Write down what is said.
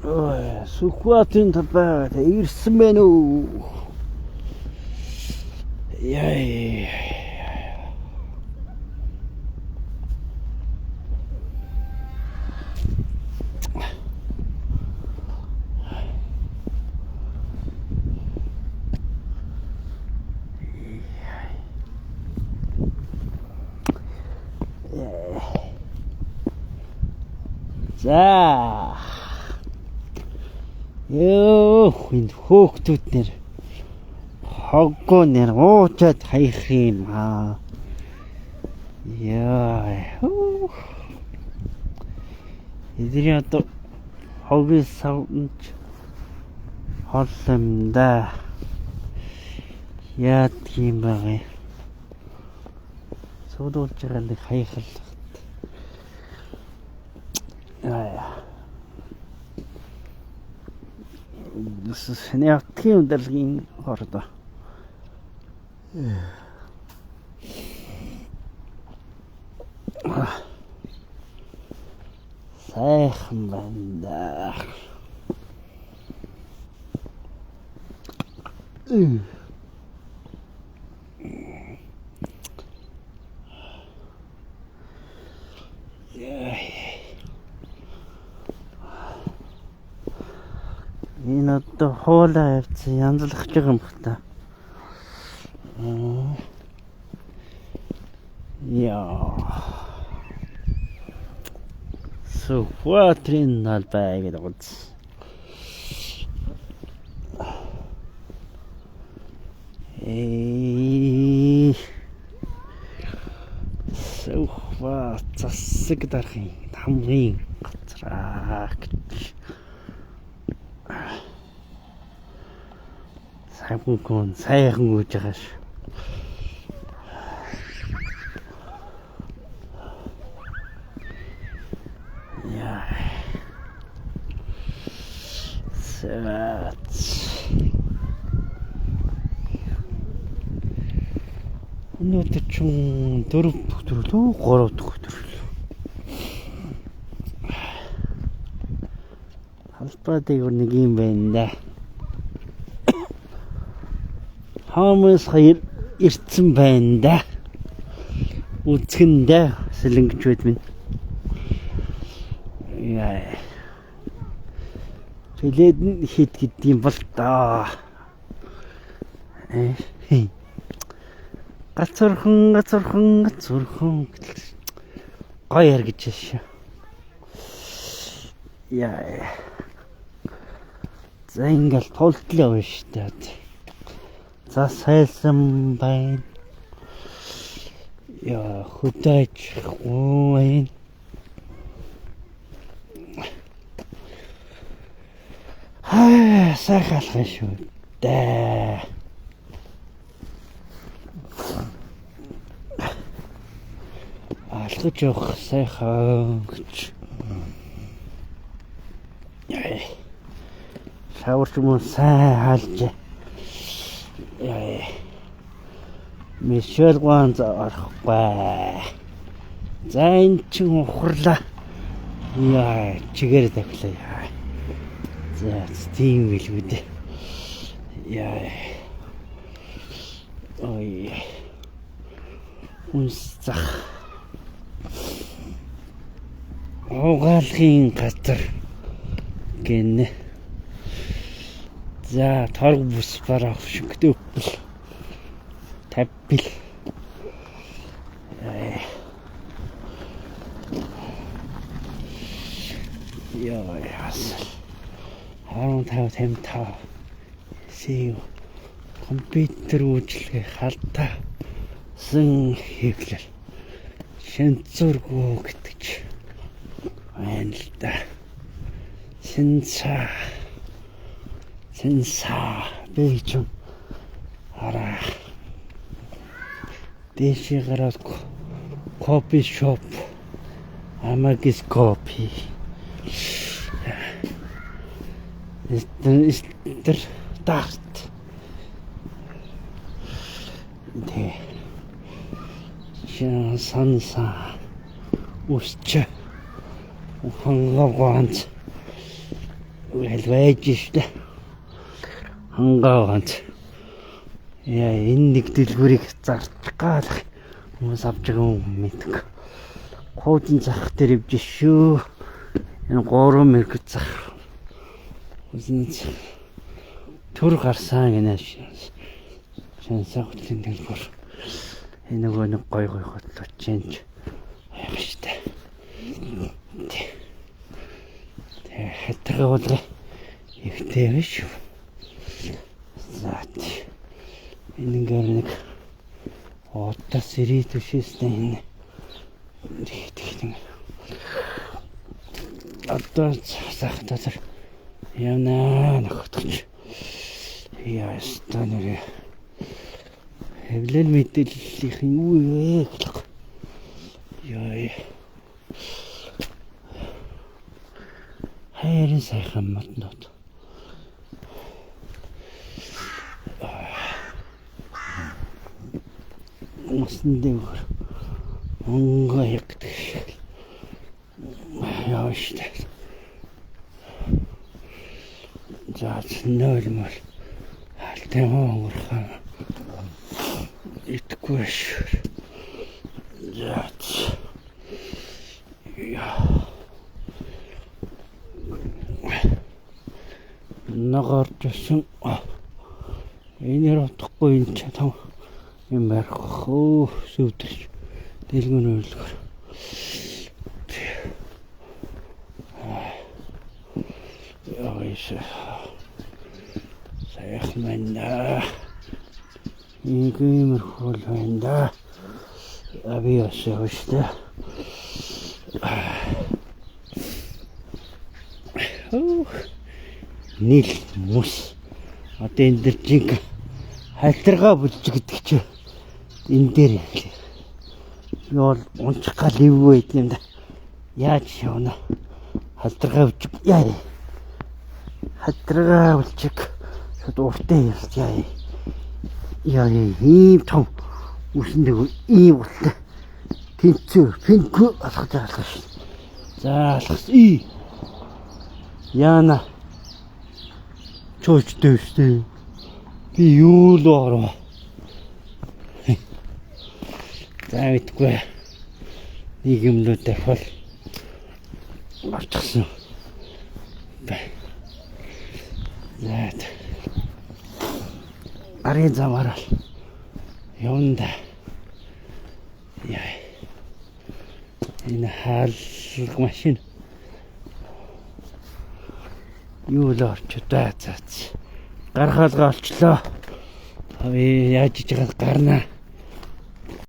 Сүхбаатарын талбайд ирсэн байна уу? Яй. За. Энд хөөхтүүд нэр хоггоо нэр уучаад хаях юм аа. Яа. Эдгээр одоо хогийн савнч хоолломда. Яа тийм байгаа. Суудуулж байгаа нэг хаях л. Das ist eine Aktion und das ging heute. Сайхан байна. Энэ одоо хоолой авцсан янзлах гэж юм байна. Яа. Сүхбаатарын талбай гэдэг үз. Сүхбаат засаг дарахын хамгийн газраа гэж. Сайхан сайхан гүйж байгаа ш. Яа. Сэвэт. Өнөөдөр ч 4 өдөр лөө 3 өдөр. Халбаатыг нэг юм байна да. Хамаас хоёр ирцэн байна да. Үзхэндээ сэлэнгэж байд минь. Яа. Филээд хит гэдэм бол та. Гацурхан гоё яргэж шээ. Яа. За ингээл тултлаа байна шүү дээ. За сайсан байна. Яа хөдөөж байна. Сайхан шүү дээ. Алхаж явах сайхан гэж. Яа. Шаварч мөн сайн хаалж. Яа. Мишэл гуанз арахгүй. За энэ ч ухарлаа. Яа, чигээр давлаа. За, тийм билгүй дээ. Яа. Ой. Унсах. Угаалгын газар гэнэ. За, торг бус барах шигтэй өпл. Тавбил. Яа, яс. 15 сив компьютер үйлчилгээ халтаа сэн хийглэл шэнцүргүү гэтэж байна л да. Сэнса бийчм араа дэши гараад кофе шоп амагис кофе ist der Dart. Тэ. Шин санса усч ухангаванц Well байж штэ. Хангаа ганц. Яа энэ нэг дэлгүүрийг зарчих гал хүмүүс авч байгаа юм мэддэг. Хоудын зах дээр ивж шүү. Энэ 3 мэрэг зах. Үзнэ төр гарсан гинэ шансаа хөтлийн дэлгүүр. Энэ нөгөө нэг гой хотлооч чинь яах штэ. Тэ хатгаа бол ихтэй биш. За энэ нэг отас ирээд үшээстэй энэ одоо захтаар явна нөхдөж яа станерэ хэвлэл мэдээллийнх нь юу вэ гэх яа хайрын сайхан моднод мөсөндөө онго ягдаг яа штэ за нөлмөл алтай өнгөрхөн итгэхгүй шүү за яа нагарчсан энэ утгагүй энэ чам юм барих оо сүвдэрч дэлгүүн өрлөгөр яа сайхмана игэмэр хол байна аби яшээвчтэй нийл мус одоо энэ дэр жиг халтаргаа бүлж гэдэг чинь энэ дээр юу унчих гал ивгүй байт юм да яаж явна халтаргаа бүлж яа халтаргаа бүлж шууд уртаа яа ийм том үсэндээ ийм болтой тэнцүү пинку алхаж байгаа шин за алхас яана чойчтэй өстэй би юу л ороо за мэдгүй нэг юмнуудтай хол авчихсан за ари замарал явна яа энэ хаалга машин юу л орчудаа цаац гархаалга олчлоо яаж иж байгаа гарна